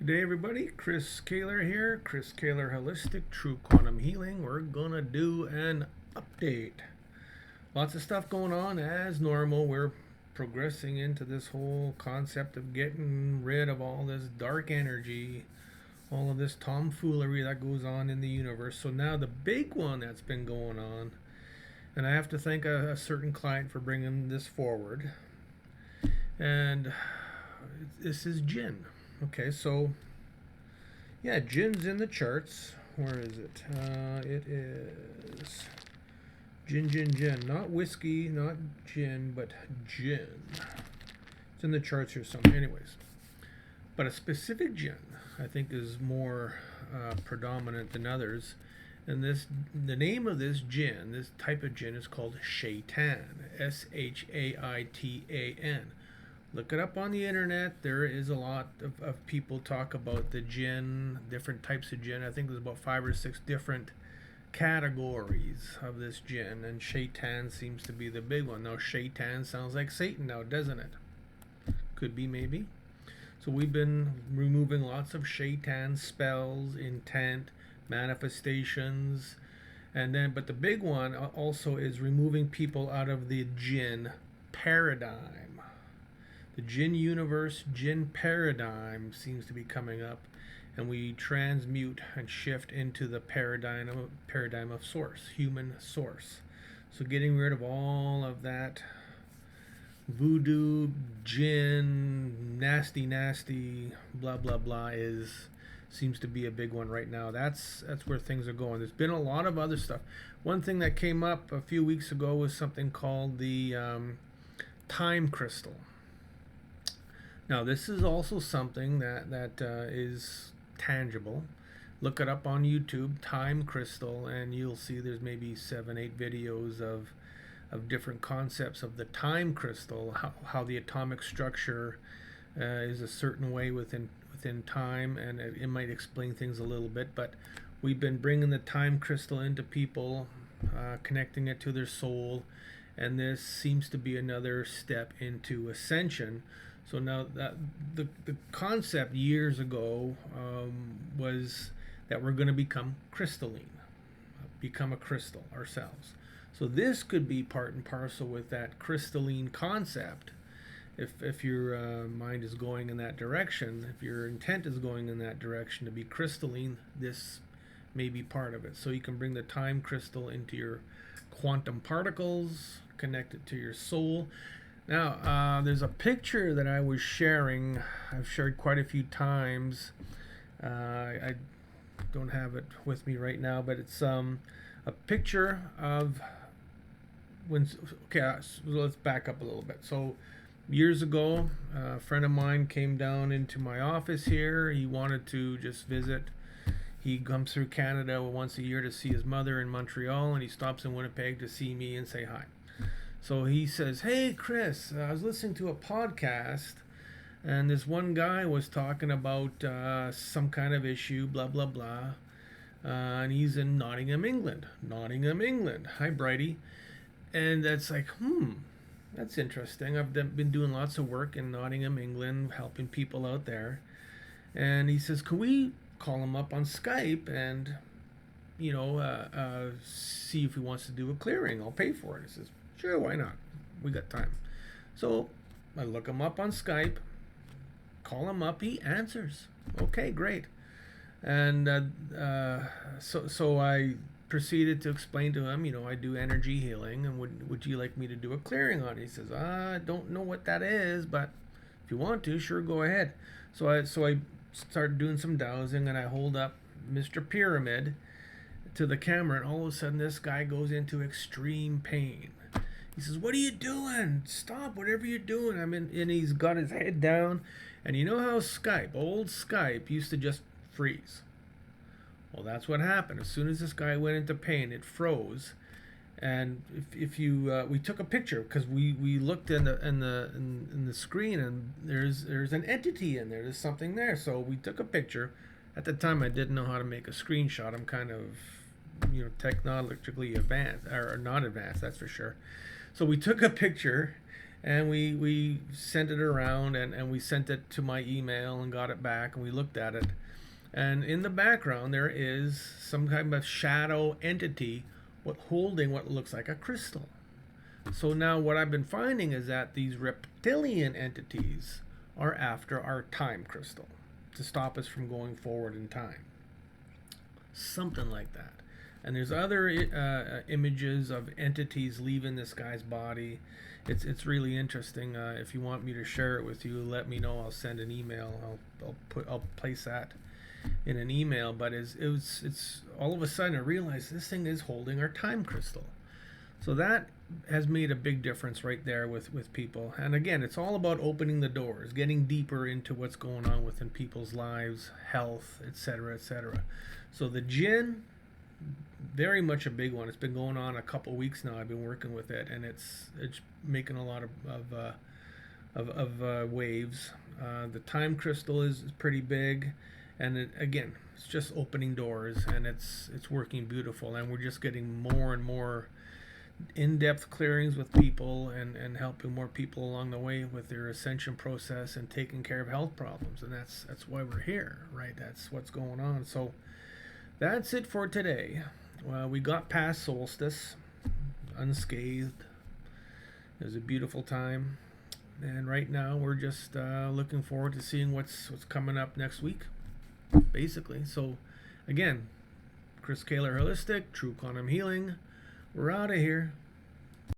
Good day, everybody. Chris Kaler here. Chris Kaler Holistic True Quantum Healing. We're gonna do an update. Lots of stuff going on as normal. We're progressing into this whole concept of getting rid of all this dark energy, all of this tomfoolery that goes on in the universe. So now the big one that's been going on, and I have to thank a certain client for bringing this forward, and this is Djinn. Okay, so yeah, Djinn's in the charts. Where is it? It is Djinn. Not whiskey, not gin, but Djinn. It's in the charts here somewhere. Anyways, but a specific Djinn, I think, is more predominant than others. And the name of this Djinn, this type of Djinn, is called Shaitan. Shaitan. Look it up on the internet. There is a lot of people talk about the Djinn, different types of Djinn. I think there's about 5 or 6 different categories of this Djinn, and Shaitan seems to be the big one. Now, Shaitan sounds like Satan now, doesn't it? Could be, maybe. So we've been removing lots of Shaitan spells, intent, manifestations, but the big one also is removing people out of the Djinn paradigm. The Djinn universe, Djinn paradigm seems to be coming up, and we transmute and shift into the paradigm of source, human source. So getting rid of all of that voodoo, Djinn, nasty, blah blah blah seems to be a big one right now. That's where things are going. There's been a lot of other stuff. One thing that came up a few weeks ago was something called the time crystal. Now, this is also something that is tangible. Look it up on YouTube, time crystal, and you'll see there's maybe 7-8 videos of different concepts of the time crystal, how the atomic structure is a certain way within time, and it might explain things a little bit. But we've been bringing the time crystal into people, connecting it to their soul, and this seems to be another step into ascension. So now that the concept years ago was that we're going to become crystalline, become a crystal ourselves. So this could be part and parcel with that crystalline concept. If your mind is going in that direction, if your intent is going in that direction to be crystalline, this may be part of it. So you can bring the time crystal into your quantum particles, connect it to your soul. Now, there's a picture that I was sharing. I've shared quite a few times. I don't have it with me right now, but it's a picture of when. Okay, so let's back up a little bit. So, years ago, a friend of mine came down into my office here. He wanted to just visit. He comes through Canada once a year to see his mother in Montreal, and he stops in Winnipeg to see me and say hi. So he says, "Hey, Chris, I was listening to a podcast, and this one guy was talking about some kind of issue, blah, blah, blah. And he's in Nottingham, England. Hi, Brighty." And that's like, that's interesting. I've been doing lots of work in Nottingham, England, helping people out there. And he says, "Can we call him up on Skype and, see if he wants to do a clearing? I'll pay for it." He says, "Sure, why not? We got time." So I look him up on Skype, call him up, he answers. Okay, great. And so I proceeded to explain to him, I do energy healing, and would you like me to do a clearing on it? He says, "I don't know what that is, but if you want to, sure, go ahead." So I started doing some dowsing, and I hold up Mr. Pyramid to the camera, and all of a sudden this guy goes into extreme pain. He says, "What are you doing? Stop whatever you're doing." And he's got his head down. And you know how old Skype used to just freeze? Well, that's what happened. As soon as this guy went into pain, it froze. And if you we took a picture, because we looked in the screen, and there's an entity in there. There's something there. So we took a picture. At the time, I didn't know how to make a screenshot. I'm kind of technologically advanced, or not advanced, that's for sure. So we took a picture, And we sent it around, and we sent it to my email and got it back, and we looked at it. And in the background, there is some kind of shadow entity holding what looks like a crystal. So now what I've been finding is that these reptilian entities are after our time crystal to stop us from going forward in time. Something like that. And there's other images of entities leaving this guy's body. It's really interesting. If you want me to share it with you, let me know. I'll send an email. I'll place that in an email. But it's all of a sudden I realized this thing is holding our time crystal. So that has made a big difference right there with people. And again, it's all about opening the doors, getting deeper into what's going on within people's lives, health, etc., etc. So the Djinn, very much a big one. It's been going on a couple weeks now. I've been working with it, and it's making a lot of waves. The time crystal is pretty big, and again, it's just opening doors, and it's working beautiful. And we're just getting more and more in-depth clearings with people, and helping more people along the way with their ascension process and taking care of health problems. And that's why we're here, right? That's what's going on. So that's it for today. Well, we got past solstice unscathed. It was a beautiful time, and right now we're just looking forward to seeing what's coming up next week, basically. So again, Chris Kaler Holistic, True Quantum Healing. We're out of here.